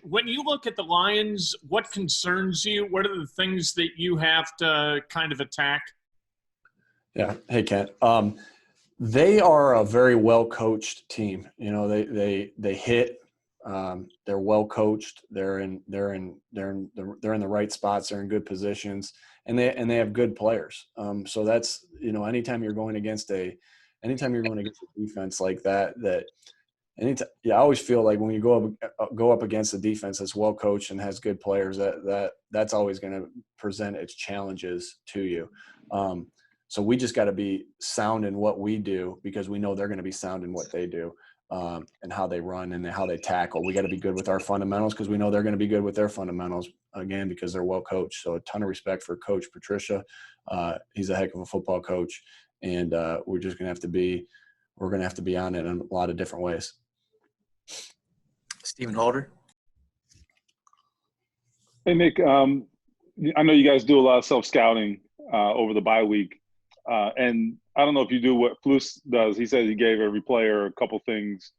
when you look at the Lions, what concerns you? What are the things that you have to kind of attack? Yeah. Hey, Kent. They are a very well-coached team. You know, they hit. They're well-coached. They're in the right spots. They're in good positions, and they have good players. So that's, you know, anytime you're going against a defense like that, I always feel like when you go up against a defense that's well coached and has good players, that's always going to present its challenges to you. So we just got to be sound in what we do, because we know they're going to be sound in what they do, and how they run and how they tackle. We got to be good with our fundamentals, because we know they're going to be good with their fundamentals, again, because they're well coached. So a ton of respect for Coach Patricia. He's a heck of a football coach, and we're going to have to be on it in a lot of different ways. Stephen Holder. Hey, Nick, I know you guys do a lot of self-scouting over the bye week. And I don't know if you do what Flus does. He says he gave every player a couple things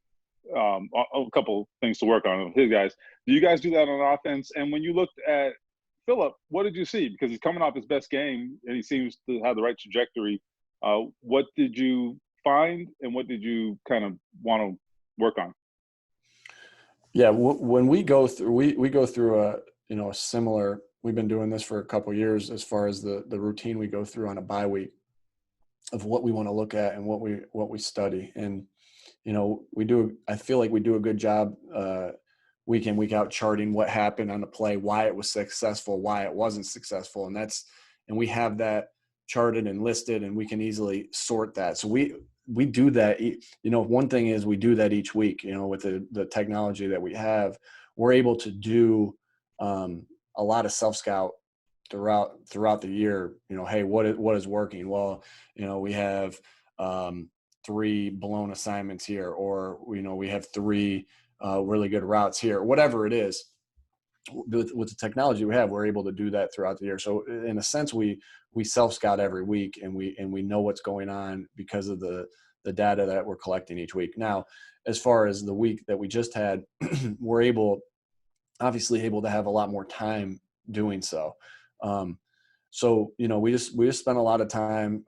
to work on, his guys. Do you guys do that on offense? And when you looked at Phillip, what did you see? Because he's coming off his best game, and he seems to have the right trajectory. What did you find, and what did you kind of want to work on? Yeah, when we go through, we go through a similar. We've been doing this for a couple of years as far as the routine we go through on a bye week of what we want to look at and what we study. And I feel like we do a good job week in, week out, charting what happened on the play, why it was successful, why it wasn't successful, and we have that charted and listed, and we can easily sort that. So we do that. One thing is we do that each week. With the technology that we have, we're able to do a lot of self-scout throughout the year. Hey, what is working? Well, we have 3 blown assignments here, or we have 3 really good routes here, whatever it is. With the technology we have, we're able to do that throughout the year. So in a sense, we self-scout every week, and we know what's going on because of the data that we're collecting each week. Now, as far as the week that we just had, we're obviously able to have a lot more time doing so. So we just spent a lot of time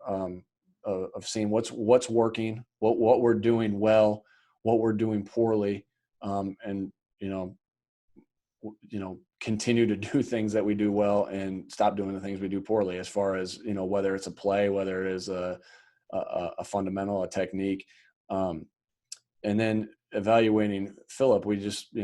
of seeing what's working, what we're doing well, what we're doing poorly, and continue to do things that we do well and stop doing the things we do poorly, as far as whether it's a play, whether it is a fundamental, a technique, and then evaluating Phillip. We just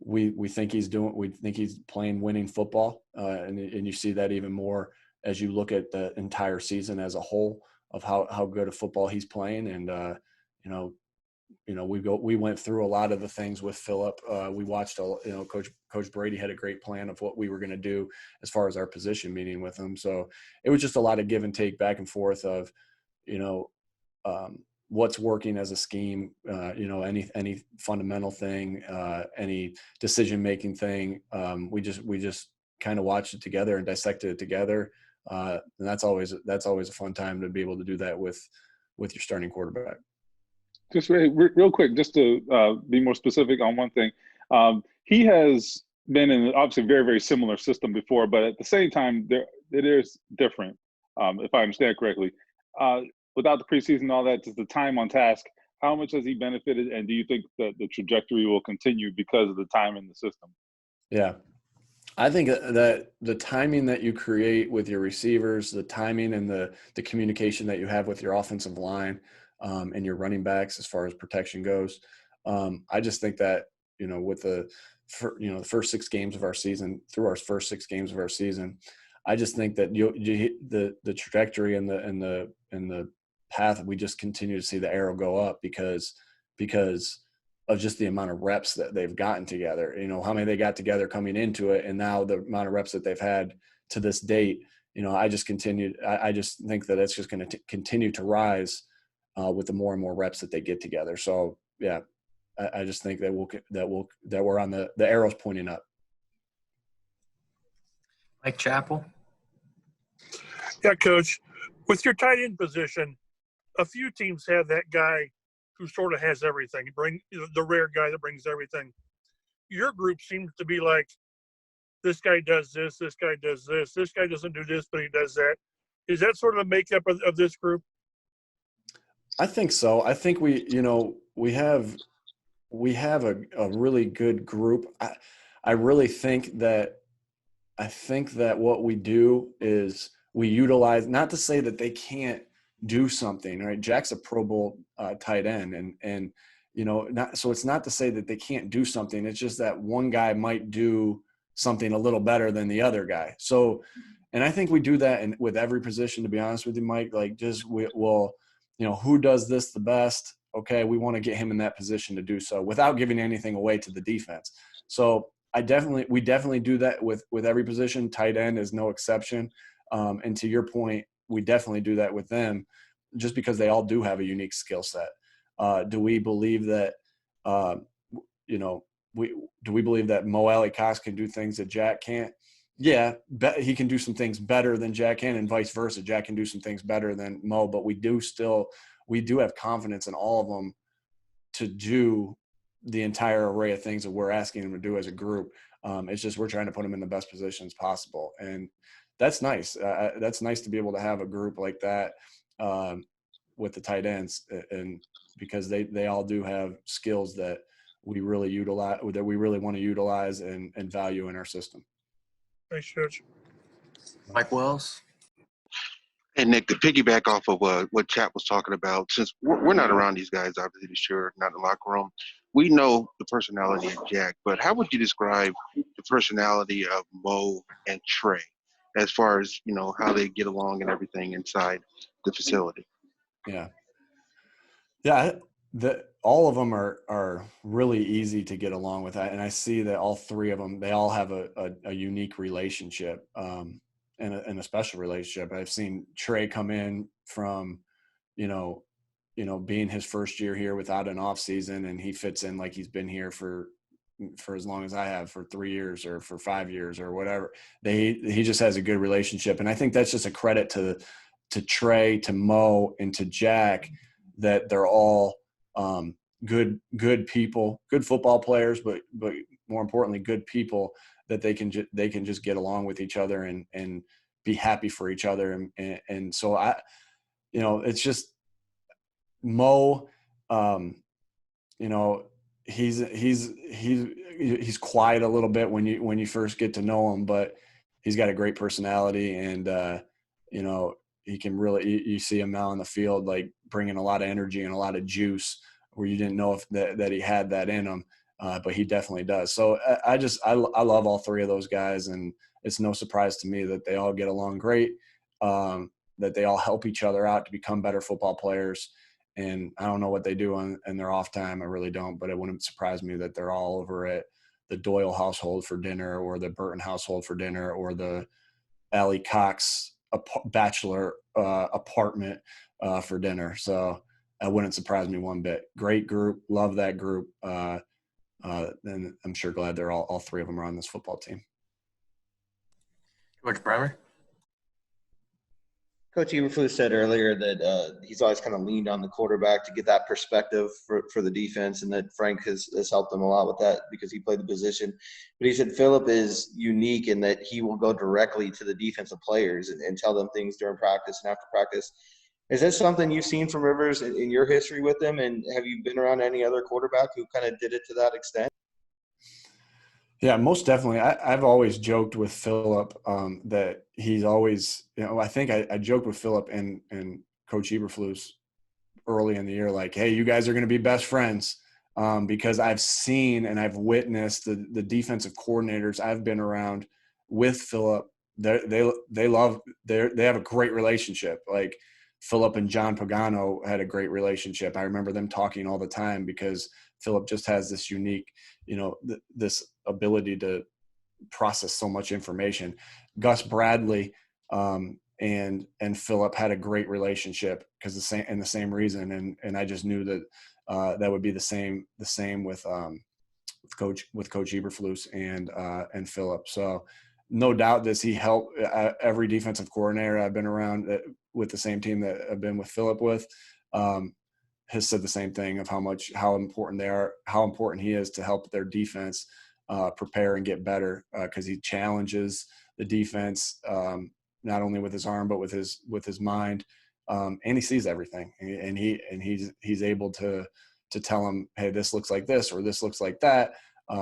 we think he's playing winning football, and you see that even more as you look at the entire season as a whole of how good a football he's playing. And we went through a lot of the things with Phillip. We watched Coach Brady had a great plan of what we were going to do as far as our position meeting with him. So it was just a lot of give and take, back and forth of what's working as a scheme, any fundamental thing, any decision-making thing. We just kind of watched it together and dissected it together. And that's always a fun time to be able to do that with your starting quarterback. Just real quick, just to be more specific on one thing. He has been in obviously a very, very similar system before, but at the same time, it is different, if I understand correctly. Without the preseason and all that, just the time on task, how much has he benefited, and do you think that the trajectory will continue because of the time in the system? Yeah. I think that the timing that you create with your receivers, the timing and the communication that you have with your offensive line and your running backs as far as protection goes, I just think that, with the first 6 games of our season, I just think that the trajectory and the path, we just continue to see the arrow go up because of just the amount of reps that they've gotten together. How many they got together coming into it, and now the amount of reps that they've had to this date. I just think that it's just going to continue to rise with the more and more reps that they get together. So yeah, I just think that we're on the arrow's pointing up. Mike Chappell. Yeah, Coach. With your tight end position, a few teams have that guy who sort of has everything. The rare guy that brings everything. your group seems to be like, this guy does this, this guy does this guy doesn't do this, but he does that. Is that sort of the makeup of this group? I think so. I think we have a really good group. I really think that what we do is we utilize, not to say that they can't do something, right? Jack's a Pro Bowl tight end, and so it's not to say that they can't do something. It's just that one guy might do something a little better than the other guy. So, and I think we do that with every position, to be honest with you, Mike. Like, who does this the best? Okay, we want to get him in that position to do so without giving anything away to the defense. So we definitely do that with every position. Tight end is no exception. And to your point, we definitely do that with them, just because they all do have a unique skill set. Do we believe that do we believe that Mo Alley Cox can do things that Jack can't? Yeah, he can do some things better than Jack can, and vice versa. Jack can do some things better than Mo, but we do have confidence in all of them to do the entire array of things that we're asking them to do as a group. It's just we're trying to put them in the best positions possible, and that's nice. That's nice to be able to have a group like that with the tight ends, and because they all do have skills that we really want to utilize and value in our system. Thanks, Coach. Mike Wells. And Nick, to piggyback off of what Chap was talking about, since we're not around these guys, obviously, sure, not in the locker room, we know the personality of Jack, but how would you describe the personality of Mo and Trey as far as, how they get along and everything inside the facility? Yeah. All of them are really easy to get along with, and I see that all three of them, they all have a unique relationship and a special relationship. I've seen Trey come in from, being his first year here without an off season, and he fits in like he's been here for as long as I have, for 3 years or for 5 years or whatever. He just has a good relationship, and I think that's just a credit to Trey, to Mo, and to Jack, that they're all good people, good football players, but more importantly, good people that they can just get along with each other and be happy for each other. And so it's just Mo, he's quiet a little bit when you first get to know him, but he's got a great personality, and he can really, you see him now on the field, like bringing a lot of energy and a lot of juice where you didn't know that he had that in him, but he definitely does. So I love all three of those guys, and it's no surprise to me that they all get along great, that they all help each other out to become better football players. And I don't know what they do in their off time. I really don't, but it wouldn't surprise me that they're all over at the Doyle household for dinner, or the Burton household for dinner, or the Allie Cox bachelor apartment for dinner. So that wouldn't surprise me one bit. Great group. Love that group. And I'm sure glad they're all three of them are on this football team. Coach Bremer. Coach Eberflus said earlier that he's always kind of leaned on the quarterback to get that perspective for the defense, and that Frank has helped him a lot with that because he played the position. But he said Phillip is unique in that he will go directly to the defensive players and tell them things during practice and after practice. Is that something you've seen from Rivers in your history with him, and have you been around any other quarterback who kind of did it to that extent? Yeah, most definitely. I've always joked with Phillip that he's always, I think I joked with Phillip and Coach Eberflus early in the year, like, hey, you guys are going to be best friends, because I've seen and I've witnessed the defensive coordinators I've been around with Phillip. They have a great relationship. Like Phillip and John Pagano had a great relationship. I remember them talking all the time because Phillip just has this unique, this ability to process so much information. Gus Bradley and Phillip had a great relationship because the same reason, and I just knew that that would be the same with Coach Eberflus and Phillip. So no doubt does he help every defensive coordinator I've been around with the same team that I've been with Phillip with. Has said the same thing of how important he is to help their defense prepare and get better because he challenges the defense not only with his arm but with his mind, and he sees everything, and he's able to tell him, hey, this looks like this or this looks like that.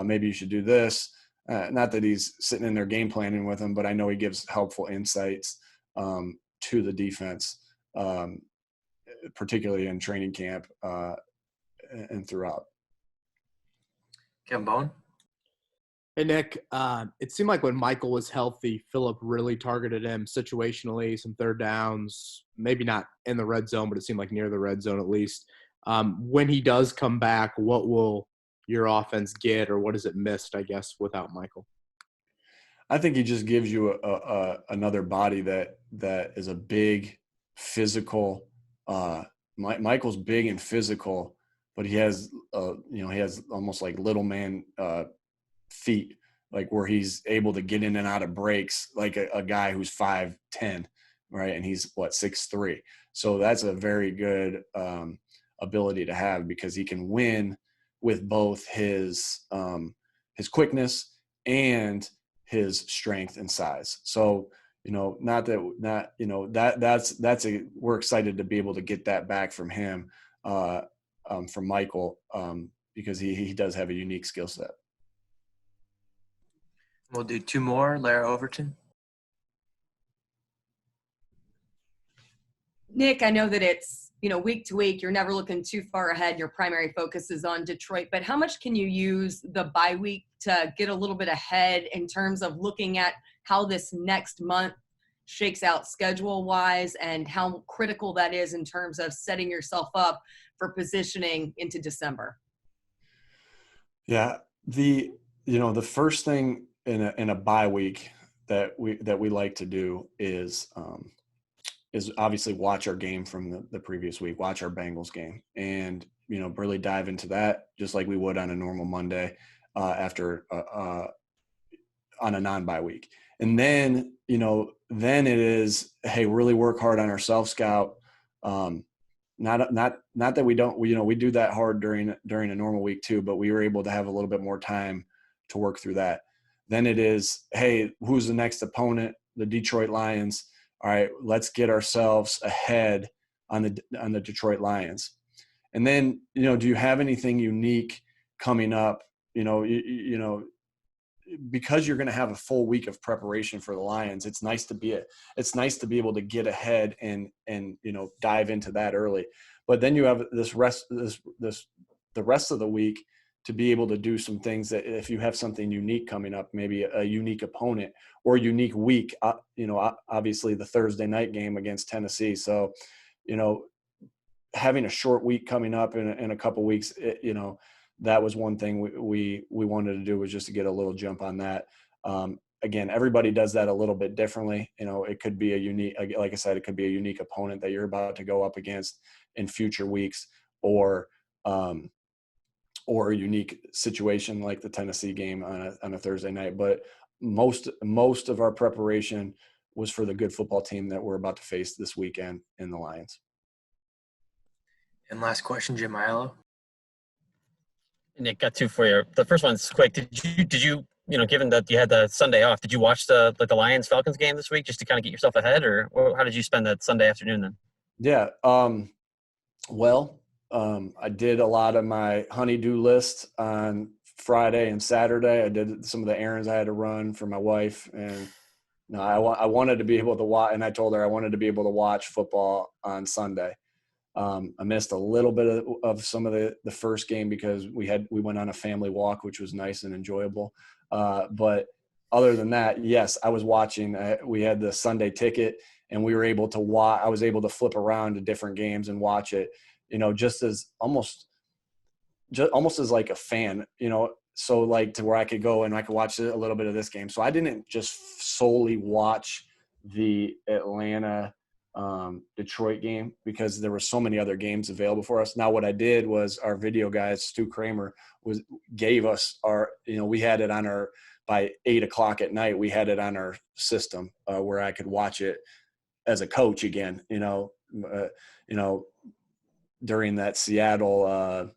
Maybe you should do this. Not that he's sitting in there game planning with him, but I know he gives helpful insights to the defense, particularly in training camp and throughout. Kevin Bone? Hey, Nick, it seemed like when Michael was healthy, Phillip really targeted him situationally, some third downs, maybe not in the red zone, but it seemed like near the red zone at least. When he does come back, what will your offense get, or what is it missed, I guess, without Michael? I think he just gives you another body that is a big physical. Michael's big and physical, but he has he has almost like little man feet, like where he's able to get in and out of breaks like a guy who's 5'10", right? And he's 6'3". So that's a very good ability to have, because he can win with both his quickness and his strength and size. So, we're excited to be able to get that back from him, from Michael, because he does have a unique skill set. We'll do two more. Lara Overton. Nick, I know that it's, week to week, you're never looking too far ahead. Your primary focus is on Detroit, but how much can you use the bye week to get a little bit ahead in terms of looking at how this next month shakes out schedule-wise and how critical that is in terms of setting yourself up for positioning into December? Yeah. The first thing in a bye week that we like to do is obviously watch our game from the previous week, watch our Bengals game, and really dive into that just like we would on a normal Monday after on a non-bye week. And then then it is, hey, really work hard on our self-scout. Not that we don't, we do that hard during a normal week too, but we were able to have a little bit more time to work through that. Then it is, hey, who's the next opponent? The Detroit Lions. All right, let's get ourselves ahead on the Detroit Lions. And then, do you have anything unique coming up? Because you're going to have a full week of preparation for the Lions, it's nice to be able to get ahead and dive into that early. But then you have the rest of the week to be able to do some things that if you have something unique coming up, maybe a unique opponent or unique week, obviously the Thursday night game against Tennessee. So, having a short week coming up in a couple weeks, that was one thing we wanted to do, was just to get a little jump on that. Again, everybody does that a little bit differently. It could be a unique, like I said, it could be a unique opponent that you're about to go up against in future weeks, or a unique situation like the Tennessee game on a Thursday night. But most of our preparation was for the good football team that we're about to face this weekend in the Lions. And last question, Jim Aiello. Nick, got two for you. The first one's quick. Did you given that you had the Sunday off, did you watch the Lions Falcons game this week just to kind of get yourself ahead, or how did you spend that Sunday afternoon then? Yeah. I did a lot of my honey-do list on Friday and Saturday. I did some of the errands I had to run for my wife, and I wanted to be able to watch, and I told her I wanted to be able to watch football on Sunday. I missed a little bit of some of the first game because we went on a family walk, which was nice and enjoyable. But other than that, yes, I was watching. We had the Sunday ticket, and we were able to watch. I was able to flip around to different games and watch it. Just as almost as like a fan. So like to where I could go and I could watch a little bit of this game. So I didn't just solely watch the Atlanta Detroit game because there were so many other games available for us. Now what I did was our video guy, Stu Kramer, gave us our, we had it on our, by 8:00 at night, we had it on our system where I could watch it as a coach again, during that Seattle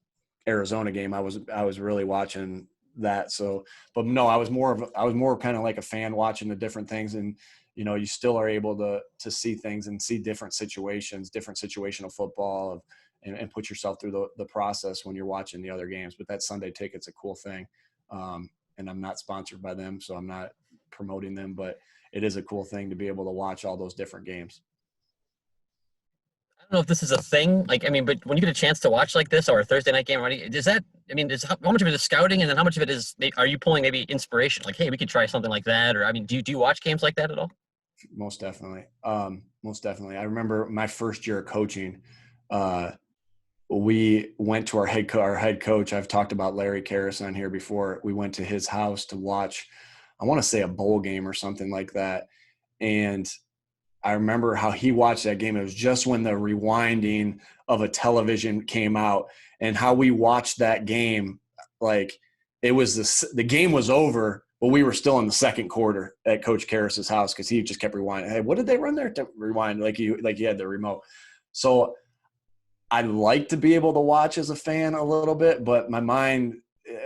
Arizona game. I was really watching that. So, but no, I was more kind of like a fan watching the different things, and you still are able to see things and see different situations, different situational football, and put yourself through the process when you're watching the other games. But that Sunday ticket's a cool thing, and I'm not sponsored by them, so I'm not promoting them, but it is a cool thing to be able to watch all those different games. I don't know if this is a thing. Like, I mean, but when you get a chance to watch like this or a Thursday night game already, does that, I mean, how much of it is scouting, and then how much of it is, are you pulling maybe inspiration? Like, hey, we could try something like that. Or, I mean, do you watch games like that at all? Most definitely. Most definitely. I remember my first year of coaching, we went to our head coach. I've talked about Larry Karras on here before. We went to his house to watch, I want to say, a bowl game or something like that. And I remember how he watched that game. It was just when the rewinding of a television came out, and how we watched that game. Like, it was the game was over, but we were still in the second quarter at Coach Karras's house, because he just kept rewinding. Hey, what did they run there to rewind? Like he had the remote. So I'd like to be able to watch as a fan a little bit, but my mind,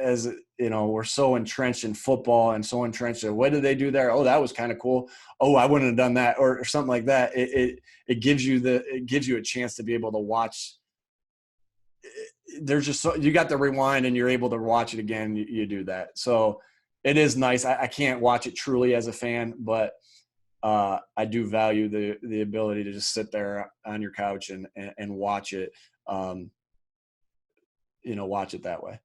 as we're so entrenched in football and so entrenched in what did they do there? Oh, that was kind of cool. Oh, I wouldn't have done that, or something like that. It gives you a chance to be able to watch. There's just you got the rewind and you're able to watch it again. You do that. So it is nice. I can't watch it truly as a fan, but I do value the ability to just sit there on your couch and watch it, watch it that way.